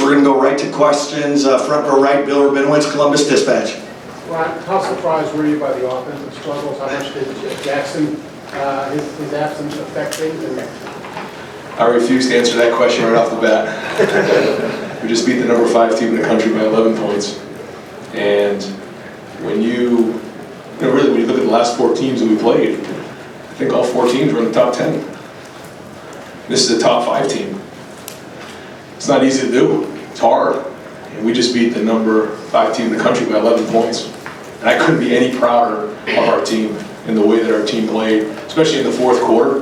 we're going to go right to questions. Front row right, Bill Rabinowitz, Columbus Dispatch. Ron, how surprised were you by the offensive struggles? How much did Jackson, his absence affect things? I refuse to answer that question right off the bat. We just beat the number 5 team in the country by 11 points. And when really when you look at the last 4 teams that we played, I think all 4 teams were in the top 10. This is a top 5 team. It's not easy to do. It's hard. And we just beat the number 5 team in the country by 11 points. And I couldn't be any prouder of our team and the way that our team played, especially in the 4th quarter.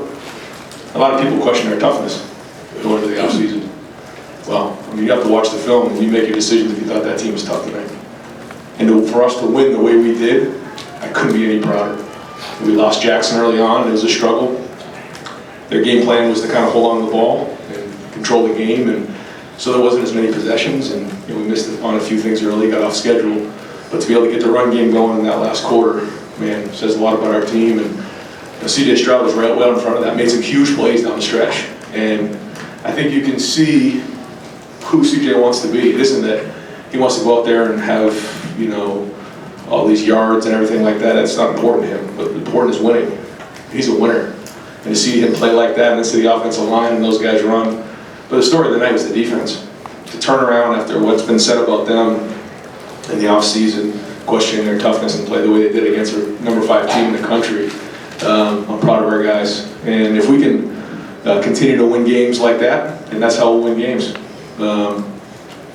A lot of people question our toughness going into the offseason. Well, I mean, you have to watch the film and you make your decisions if you thought that team was tough tonight. And for us to win the way we did, I couldn't be any prouder. We lost Jackson early on. It was a struggle. Their game plan was to kind of hold on to the ball and control the game, and so there wasn't as many possessions, and we missed on a few things early, got off schedule. But to be able to get the run game going in that last quarter, man, says a lot about our team. And C.J. Stroud was right well in front of that, made some huge plays down the stretch. And I think you can see who C.J. wants to be. It isn't that he wants to go out there and have, all these yards and everything like that. That's not important to him. But important is winning. He's a winner. And to see him play like that and then see the offensive line and those guys run. But the story of the night was the defense. To turn around after what's been said about them in the offseason, questioning their toughness and play the way they did against a number 5 team in the country. I'm proud of our guys. And if we can continue to win games like that, and that's how we'll win games.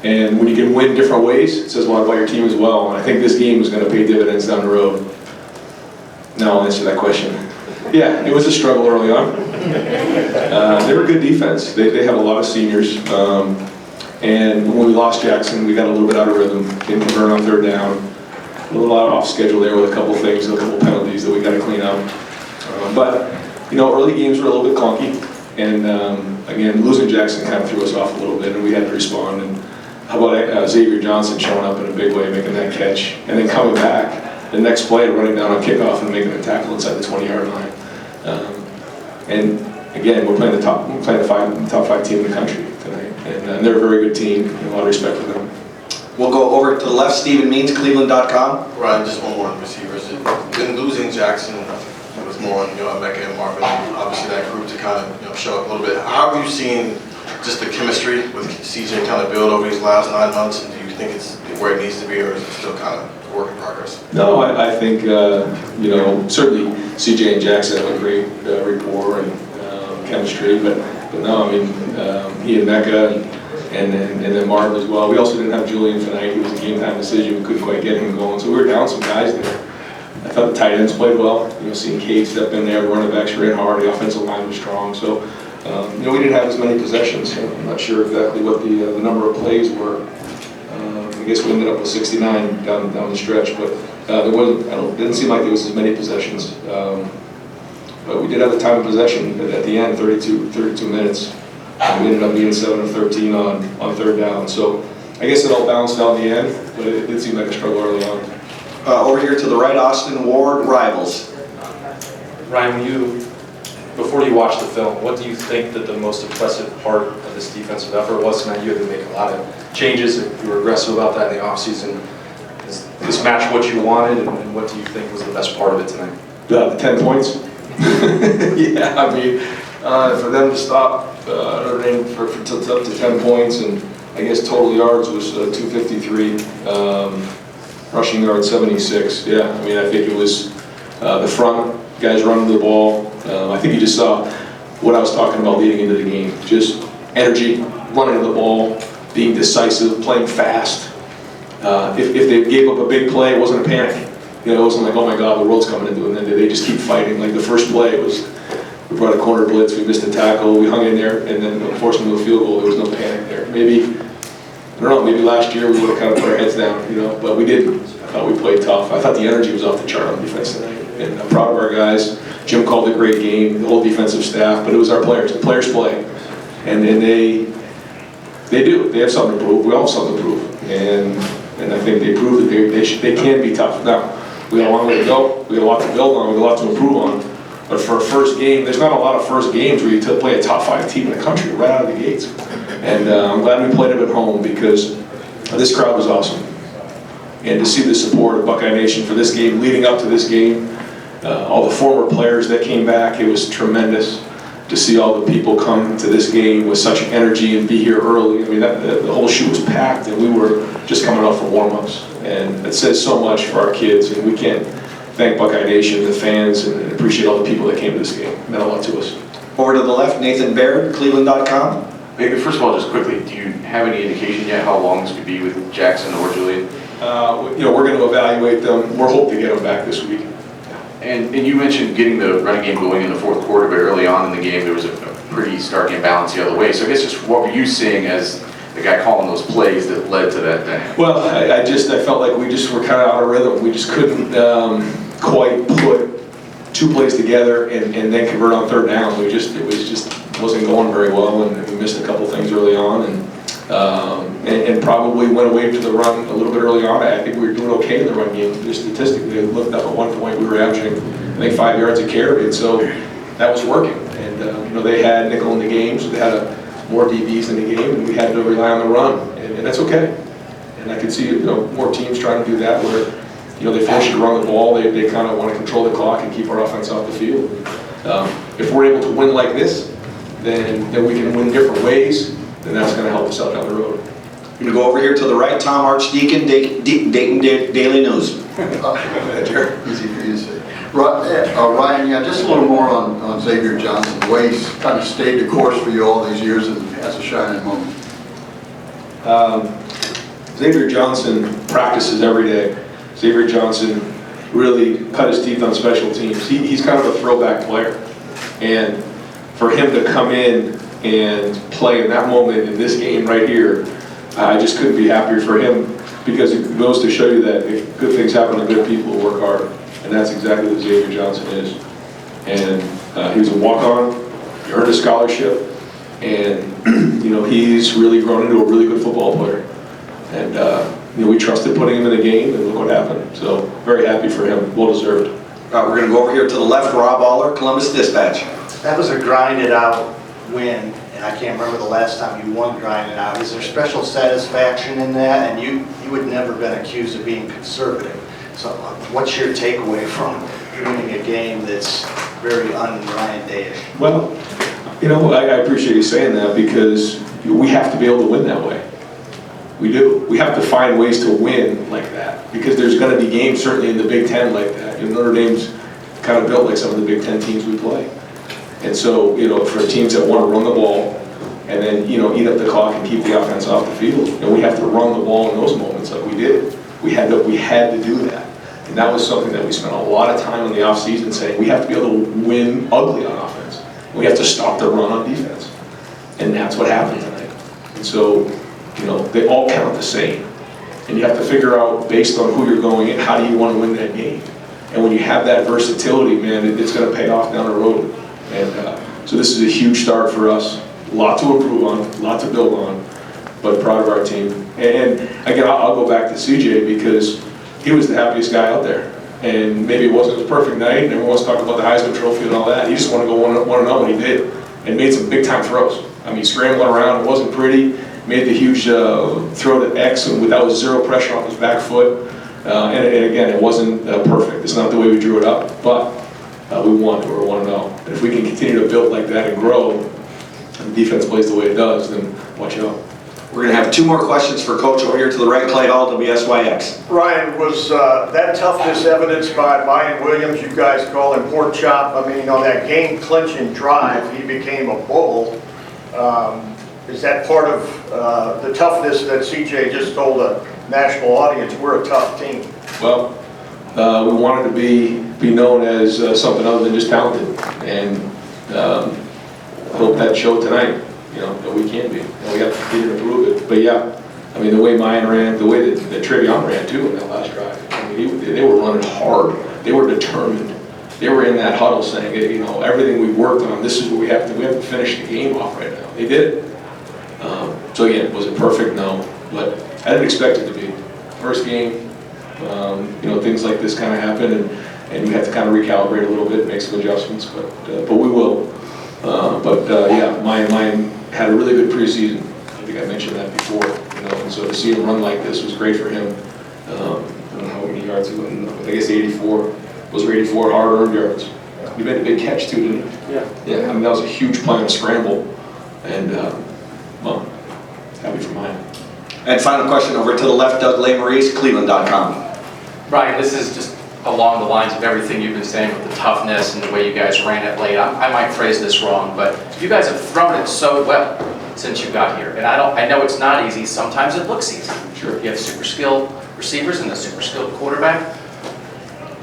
And when you can win different ways, it says a lot about your team as well. And I think this game is going to pay dividends down the road. Now I'll answer that question. Yeah, it was a struggle early on. They were good defense. They have a lot of seniors. And when we lost Jackson, we got a little bit out of rhythm. Didn't convert on 3rd down. A little out off schedule there with a couple things, a couple penalties that we got to clean up. But early games were a little bit clunky. And again, losing Jackson kind of threw us off a little bit, and we had to respond. And how about Xavier Johnson showing up in a big way, making that catch, and then coming back the next play, running down on kickoff and making a tackle inside the 20-yard line. And again, we're playing the top 5 team in the country tonight, and they're a very good team. And a lot of respect for them. We'll go over to the left. Stephen Means, Cleveland.com. Ryan, just one more on receivers. In losing Jackson, it was more on Mecca and Marvin. Obviously, that group to kind of show up a little bit. How have you seen just the chemistry with CJ kind of build over these last 9 months? And do you think it's where it needs to be, or is it still kind of a work in progress? No, I think certainly CJ and Jackson have a great rapport and chemistry, but no, I mean he and Mecca and then Marvin as well. We also didn't have Julian tonight. He was a game time decision. We couldn't quite get him going, so we were down some guys there. I thought the tight ends played well. Seeing Cade step in there, running backs ran hard. The offensive line was strong. So we didn't have as many possessions. I'm not sure exactly what the number of plays were. I guess we ended up with 69 down the stretch, but there wasn't. It didn't seem like there was as many possessions. But we did have a time of possession at the end, 32 minutes. And we ended up being 7 of 13 on 3rd down. So I guess it all balanced out in the end, but it did seem like a struggle early on. Over here to the right, Austin Ward, Rivals. Ryan, before you watch the film, what do you think that the most impressive part of this defensive effort was tonight? You had to make a lot of changes. You were aggressive about that in the offseason. Does this match what you wanted, and what do you think was the best part of it tonight? The 10 points. Yeah, I mean, for them to stop Notre Dame up to 10 points, and I guess total yards was 253, rushing yards 76. Yeah, I mean, I think it was the front guys running the ball. I think you just saw what I was talking about leading into the game. Just energy, running the ball, being decisive, playing fast. If they gave up a big play, it wasn't a panic. It wasn't like, oh my God, the world's coming into it. And then they just keep fighting. Like the first play was, we brought a corner blitz, we missed a tackle, we hung in there, and then unfortunately with a field goal, there was no panic there. Maybe, I don't know, maybe last year we would have kind of put our heads down, but we didn't. I thought we played tough. I thought the energy was off the chart on defense tonight. And I'm proud of our guys. Jim called a great game, the whole defensive staff, but it was our players. The players play. And they do. They have something to prove. We all have something to prove. And I think they proved that they can be tough. Now, we got a long way to go. We got a lot to build on. We got a lot to improve on. But for a first game, there's not a lot of first games where you play a top 5 team in the country right out of the gates. And I'm glad we played them at home because this crowd was awesome. And to see the support of Buckeye Nation for this game, leading up to this game, all the former players that came back, it was tremendous to see all the people come to this game with such energy and be here early. I mean, the whole shoe was packed, and we were just coming off from warm-ups. And it says so much for our kids, and we can't thank Buckeye Nation, the fans, and appreciate all the people that came to this game. It meant a lot to us. Over to the left, Nathan Baird, Cleveland.com. Maybe first of all, just quickly, do you have any indication yet how long this could be with Jackson or Julian? We're going to evaluate them. We're hoping to get them back this week. And you mentioned getting the running game going in the fourth quarter, but early on in the game there was a pretty stark imbalance the other way. So I guess just what were you seeing as the guy calling those plays that led to that? Well, I felt like we just were kind of out of rhythm. We just couldn't quite put two plays together and then convert on third down. It wasn't going very well, and we missed a couple things early on, and probably went away to the run a little bit early on. I think we were doing okay in the run game. Just statistically, I looked up at one point, we were averaging, I think, 5 yards a carry, and so that was working. And they had nickel in the game, so they had more DBs in the game, and we had to rely on the run, and that's okay. And I could see more teams trying to do that, where they force you to run the ball. They kind of want to control the clock and keep our offense off the field. If we're able to win like this, then we can win different ways, then that's going to help us out down the road. I'm going to go over here to the right, Tom Archdeacon, Dayton Daily News. Easy for you to say. Ryan, yeah, just a little more on Xavier Johnson, the way he's kind of stayed the course for you all these years and has a shining moment. Xavier Johnson practices every day. Xavier Johnson really cut his teeth on special teams. He's kind of a throwback player. And for him to come in and play in that moment in this game right here, I just couldn't be happier for him, because it goes to show you that if good things happen to good people who work hard. And that's exactly what Xavier Johnson is. And he was a walk-on, he earned a scholarship, and he's really grown into a really good football player. And we trusted putting him in the game, and look what happened. So very happy for him, well deserved. We're going to go over here to the left, Rob Aller, Columbus Dispatch. That was a grinded-out win, and I can't remember the last time you won grinded out. Is there special satisfaction in that? And you had never been accused of being conservative. So what's your takeaway from winning a game that's very un-Ryan Day-ish? Well, I appreciate you saying that, because we have to be able to win that way. We do. We have to find ways to win like that, because there's going to be games, certainly in the Big Ten, like that. Notre Dame's kind of built like some of the Big Ten teams we play. And so, for teams that want to run the ball and then, eat up the clock and keep the offense off the field, we have to run the ball in those moments like we did. We had to do that. And that was something that we spent a lot of time in the offseason saying, we have to be able to win ugly on offense. We have to stop the run on defense. And that's what happened tonight. And so, they all count the same. And you have to figure out, based on who you're going in, how do you want to win that game? And when you have that versatility, man, it's going to pay off down the road. And so this is a huge start for us. A lot to improve on, a lot to build on, but proud of our team. And again, I'll go back to CJ, because he was the happiest guy out there. And maybe it wasn't his perfect night, and everyone wants to talk about the Heisman Trophy and all that. He just wanted to go 1-0, and he did. And made some big-time throws. I mean, scrambling around, it wasn't pretty. Made the huge throw to X, and that was zero pressure on his back foot. And again, it wasn't perfect. It's not the way we drew it up, but we won. We were 1-0. And if we can continue to build like that and grow, and the defense plays the way it does, then watch out. We're going to have two more questions for Coach over here to the right, Clay Hall, WSYX. Ryan, was that toughness evidenced by Brian Williams? You guys call him pork chop. I mean, on that game-clinching drive, he became a bull. Is that part of the toughness that CJ just told a national audience? We're a tough team. Well, we wanted to be known as something other than just talented, and I hope that showed tonight. That we can be. We have to continue to prove it. But yeah, I mean, the way Mayan ran, the way that Trevion ran too in that last drive. I mean, they were running hard. They were determined. They were in that huddle saying, everything we worked on, this is what we have to finish the game off right now. They did it. So again, was it perfect? No, but I didn't expect it to be. First game, things like this kind of happen, and you have to kind of recalibrate a little bit, make some adjustments, but we will. Yeah, Mayan had a really good preseason. think I mentioned that before, you know, and so to see him run like this was great for him. I don't know how many yards he went, I guess 84, those were 84 hard-earned yards. He made a big catch too, didn't he? Yeah. Yeah, I mean, that was a huge play on a scramble, and, well, happy for mine. And final question over to the left, Doug Lesmaurice, Cleveland.com. Ryan, this is just along the lines of everything you've been saying with the toughness and the way you guys ran it late. I might phrase this wrong, but you guys have thrown it so well since you got here. And I know it's not easy. Sometimes it looks easy. Sure. You have super skilled receivers and a super skilled quarterback.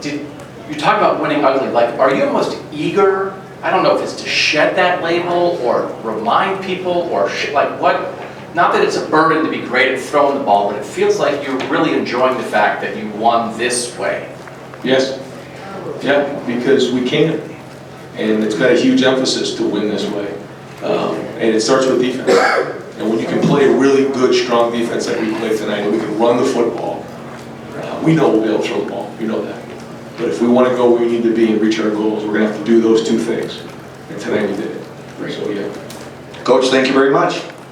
You talk about winning ugly. Like, are you almost eager? I don't know if it's to shed that label or remind people or like what. Not that it's a burden to be great at throwing the ball, but it feels like you're really enjoying the fact that you won this way. Yes. Yeah, because we can. And it's got a huge emphasis to win this way. And it starts with defense. And when you can play a really good, strong defense like we played tonight, and we can run the football, we know we'll be able to throw the ball. We know that. But if we want to go where we need to be and reach our goals, we're going to have to do those two things. And tonight we did it. So, yeah. Coach, thank you very much.